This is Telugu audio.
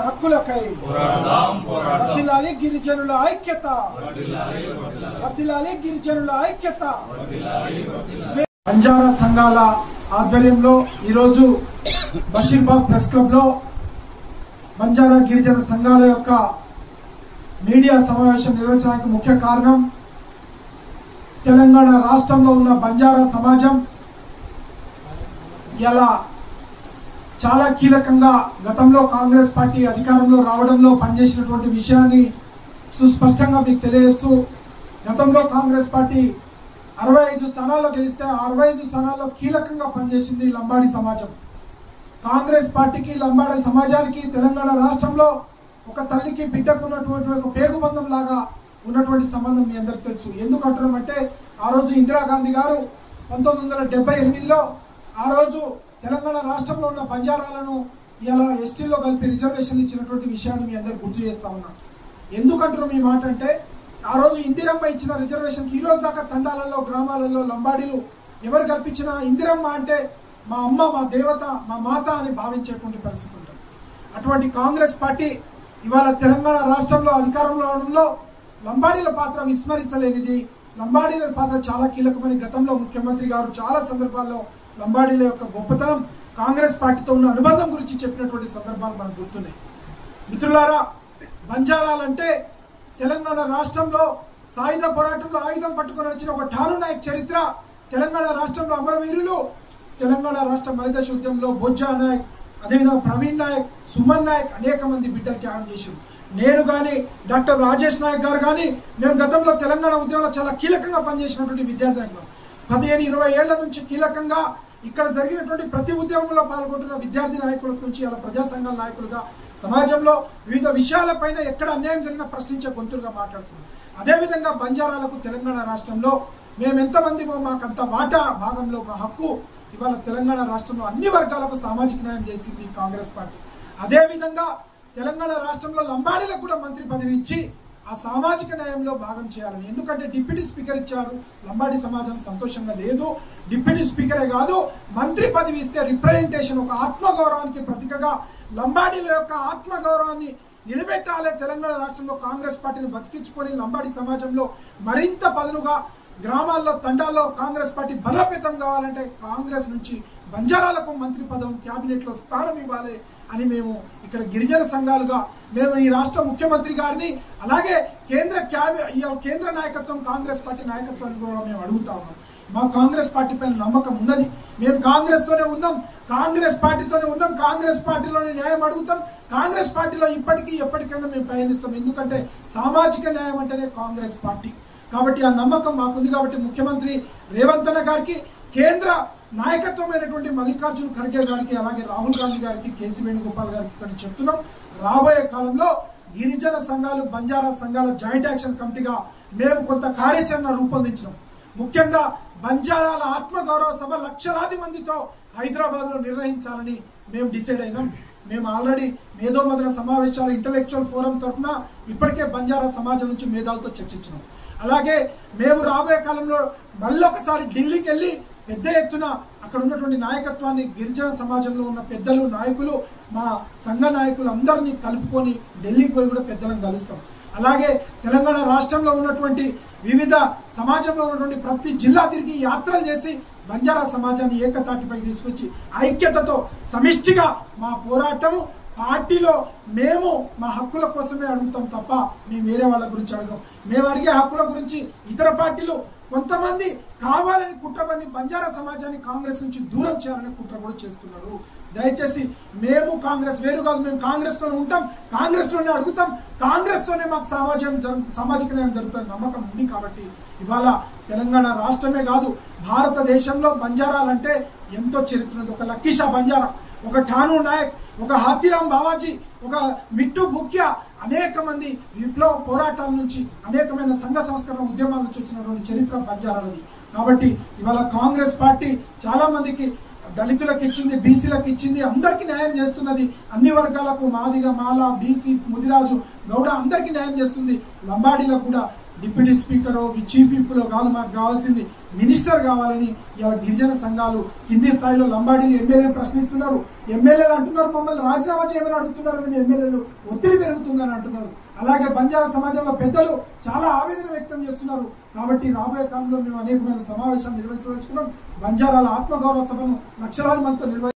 హక్కులకై వర్ధిల్లాలి గిరిజనుల ఐక్యత, వర్ధిల్లాలి గిరిజనుల ఐక్యత. బంజారా సంఘాల ఆధ్వర్యంలో ఈరోజు బషీర్బాగ్ ప్రెస్ క్లబ్ లో బంజారా గిరిజన సంఘాల యొక్క మీడియా సమావేశం నిర్వహించడానికి ముఖ్య కారణం తెలంగాణ రాష్ట్రంలో ఉన్న బంజారా సమాజం ఇలా చాలా కీలకంగా గతంలో కాంగ్రెస్ పార్టీ అధికారంలో రావడంలో పనిచేసినటువంటి విషయాన్ని సుస్పష్టంగా మీకు తెలియజేస్తూ, గతంలో కాంగ్రెస్ పార్టీ 65 స్థానాల్లో గెలిస్తే 65 స్థానాల్లో కీలకంగా పనిచేసింది లంబాడి సమాజం. కాంగ్రెస్ పార్టీకి లంబాడి సమాజానికి తెలంగాణ రాష్ట్రంలో ఒక తల్లికి బిడ్డకు ఉన్నటువంటి ఒక పేగుబంధం లాగా ఉన్నటువంటి సంబంధం మీ అందరికి తెలుసు. ఎందుకు అంటున్నామంటే, ఆ రోజు ఇందిరాగాంధీ గారు 1978లో ఆ రోజు తెలంగాణ రాష్ట్రంలో ఉన్న బంజారాలను ఇలా ఎస్టీలో కలిపి రిజర్వేషన్లు ఇచ్చినటువంటి విషయాన్ని మీ అందరికి గుర్తు చేస్తా ఉన్నా. ఎందుకంటున్నాం ఈ మాట అంటే, ఆ రోజు ఇందిరమ్మ ఇచ్చిన రిజర్వేషన్కి ఈ రోజు దాకా తండాలలో గ్రామాలలో లంబాడీలు ఎవరు కల్పించినా ఇందిరమ్మ అంటే మా అమ్మ, మా దేవత, మా మాత అని భావించేటువంటి పరిస్థితి ఉంటుంది. అటువంటి కాంగ్రెస్ పార్టీ ఇవాళ తెలంగాణ రాష్ట్రంలో అధికారంలో ఉండడంలో లంబాడీల పాత్ర విస్మరించలేనిది. లంబాడీల పాత్ర చాలా కీలకమని గతంలో ముఖ్యమంత్రి గారు చాలా సందర్భాల్లో లంబాడీల యొక్క గొప్పతనం, కాంగ్రెస్ పార్టీతో ఉన్న అనుబంధం గురించి చెప్పినటువంటి సందర్భాలు మనకు గుర్తున్నాయి. మిత్రులారా, బంజారాలంటే తెలంగాణ రాష్ట్రంలో సాయుధ పోరాటంలో ఆయుధం పట్టుకొని వచ్చిన ఒక ఠాను నాయక్ చరిత్ర, తెలంగాణ రాష్ట్రంలో అమరవీరులు, తెలంగాణ రాష్ట్ర మలిదశ ఉద్యమంలో బొజ్జా నాయక్, అదేవిధంగా ప్రవీణ్ నాయక్, సుమన్ నాయక్ అనేక మంది బిడ్డలు త్యాగం చేశారు. నేను కానీ డాక్టర్ రాజేష్ నాయక్ గారు కానీ మేము గతంలో తెలంగాణ ఉద్యమంలో చాలా కీలకంగా పనిచేసినటువంటి విద్యార్థులు. 15-20 ఏళ్ల నుంచి కీలకంగా ఇక్కడ జరిగినటువంటి ప్రతి ఉద్యమంలో పాల్గొంటున్న విద్యార్థి నాయకుల నుంచి అలా ప్రజా సంఘాల నాయకులుగా సమాజంలో వివిధ విషయాలపైన ఎక్కడ అన్యాయం జరిగినా ప్రశ్నించే గొంతులుగా మాట్లాడుతున్నాం. అదేవిధంగా బంజారాలకు తెలంగాణ రాష్ట్రంలో మేము ఎంతమంది మాకంత వాటా భాగంలో మా హక్కు ఇవాళ తెలంగాణ రాష్ట్రంలో అన్ని వర్గాలకు సామాజిక న్యాయం చేసింది కాంగ్రెస్ పార్టీ. అదేవిధంగా తెలంగాణ రాష్ట్రంలో లంబాడీలకు కూడా మంత్రి పదవి ఇచ్చి ఆ సామాజిక న్యాయంలో భాగం చేయాలని. ఎందుకంటే డిప్యూటీ స్పీకర్ ఇచ్చారు, లంబాడీ సమాజం సంతోషంగా లేదు. డిప్యూటీ స్పీకరే కాదు, మంత్రి పదవి ఇస్తే రిప్రజెంటేషన్, ఒక ఆత్మగౌరవానికి ప్రతీకగా లంబాడీల యొక్క ఆత్మగౌరవాన్ని నిలబెట్టాలి. తెలంగాణ రాష్ట్రంలో కాంగ్రెస్ పార్టీని బతికించుకొని లంబాడీ సమాజంలో మరింత పదునుగా గ్రామాల్లో తండాల్లో కాంగ్రెస్ పార్టీ బలోపేతం కావాలంటే కాంగ్రెస్ నుంచి బంజారాలకు మంత్రి పదవి, క్యాబినెట్లో స్థానం ఇవ్వాలి అని మేము ఇక్కడ గిరిజన సంఘాలుగా మేము ఈ రాష్ట్ర ముఖ్యమంత్రి గారిని, అలాగే కేంద్ర నాయకత్వం, కాంగ్రెస్ పార్టీ నాయకత్వాన్ని కూడా మేము అడుగుతా ఉన్నాం. మా కాంగ్రెస్ పార్టీ పైన నమ్మకం ఉన్నది. మేము కాంగ్రెస్తోనే ఉన్నాం, కాంగ్రెస్ పార్టీతోనే ఉన్నాం, కాంగ్రెస్ పార్టీలోనే న్యాయం అడుగుతాం. కాంగ్రెస్ పార్టీలో ఎప్పటికైనా మేము పయనిస్తాం. ఎందుకంటే సామాజిక న్యాయం అంటేనే కాంగ్రెస్ పార్టీ. కాబట్టి ఆ నమ్మకం మాకుంది. కాబట్టి ముఖ్యమంత్రి రేవంత్ అన్న గారికి, కేంద్ర నాయకత్వమైనటువంటి మల్లికార్జున్ ఖర్గే గారికి, అలాగే రాహుల్ గాంధీ గారికి, కేసీ వేణుగోపాల్ గారికి ఇక్కడ చెప్తున్నాం, రాబోయే కాలంలో గిరిజన సంఘాలు, బంజారా సంఘాల జాయింట్ యాక్షన్ కమిటీగా మేము కొంత కార్యాచరణ రూపొందించినాం. ముఖ్యంగా బంజారాల ఆత్మగౌరవ సభ లక్షలాది మందితో హైదరాబాద్లో నిర్వహించాలని మేము డిసైడ్ అయినాం. మేము ఆల్రెడీ మేధోమదన సమావేశాలు, ఇంటలెక్చువల్ ఫోరం తరఫున ఇప్పటికే బంజారా సమాజం నుంచి మేధావులతో చర్చించినాం. అలాగే మేము రాబోయే కాలంలో మళ్ళీ ఒకసారి ఢిల్లీకి వెళ్ళి పెద్ద ఎత్తున అక్కడ ఉన్నటువంటి నాయకత్వాన్ని, గిరిజన సమాజంలో ఉన్న పెద్దలు, నాయకులు, మా సంఘ నాయకులు అందరినీ కలుపుకొని ఢిల్లీకి పోయి కూడా పెద్దలను కలుస్తాం. అలాగే తెలంగాణ రాష్ట్రంలో ఉన్నటువంటి వివిధ సమాజంలో ఉన్నటువంటి ప్రతి జిల్లా తిరిగి యాత్రలు చేసి బంజారా సమాజాన్ని ఏకతాటిపై తీసుకొచ్చి ఐక్యతతో సమిష్టిగా మా పోరాటము పార్టీలో మేము మా హక్కుల కోసమే అడుగుతాం తప్ప మేము వేరే వాళ్ళ గురించి అడగం. మేము అడిగే హక్కుల గురించి ఇతర పార్టీలు కొంతమంది కావాలని కుట్రపని బంజారా సమాజాన్ని కాంగ్రెస్ నుంచి దూరం చేయాలని కుట్ర కూడా చేస్తున్నారు. దయచేసి మేము కాంగ్రెస్ వేరు కాదు, మేము కాంగ్రెస్తోనే ఉంటాం, కాంగ్రెస్లోనే అడుగుతాం, కాంగ్రెస్తోనే మాకు సామాజిక న్యాయం జరుగుతుంది నమ్మకం ఉంది. కాబట్టి ఇవాళ తెలంగాణ రాష్ట్రమే కాదు, భారతదేశంలో బంజారాలంటే ఎంతో చరిత్ర ఉంది. ఒక లక్కీషా బంజారా, ఒక ఠాను నాయక్, ఒక హాతీరామ్ బావాజీ, ఒక మిట్టు బుక్యా, అనేక మంది విప్లవ పోరాటాల నుంచి, అనేకమైన సంఘ సంస్కరణ ఉద్యమాల నుంచి వచ్చినటువంటి చరిత్ర బంజారాలది. కాబట్టి ఇవాళ కాంగ్రెస్ పార్టీ చాలా మందికి, దళితులకు ఇచ్చింది, బీసీలకు ఇచ్చింది, అందరికీ న్యాయం చేస్తున్నది. అన్ని వర్గాలకు, మాదిగ, మాల, బీసీ, ముదిరాజు, గౌడ అందరికీ న్యాయం చేస్తుంది. లంబాడీలకు కూడా డిప్యూటీ స్పీకర్ చీఫ్ విప్లో కాదు, మాకు కావాల్సింది మినిస్టర్ కావాలని ఇలా గిరిజన సంఘాలు కింది స్థాయిలో లంబాడీలు ఎమ్మెల్యేలు ప్రశ్నిస్తున్నారు. ఎమ్మెల్యేలు అంటున్నారు మమ్మల్ని రాజీనామా చేయమని అడుగుతున్నారు, కానీ ఎమ్మెల్యేలు ఒత్తిడి పెరుగుతుందని అంటున్నారు. అలాగే బంజారా సమాజంలో పెద్దలు చాలా ఆవేదన వ్యక్తం చేస్తున్నారు. కాబట్టి రాబోయే కాలంలో మేము అనేకమైన సమావేశాలు నిర్వహించదలుచుకున్నాం. బంజారాల ఆత్మగౌరవ సభను లక్షలాది మందితో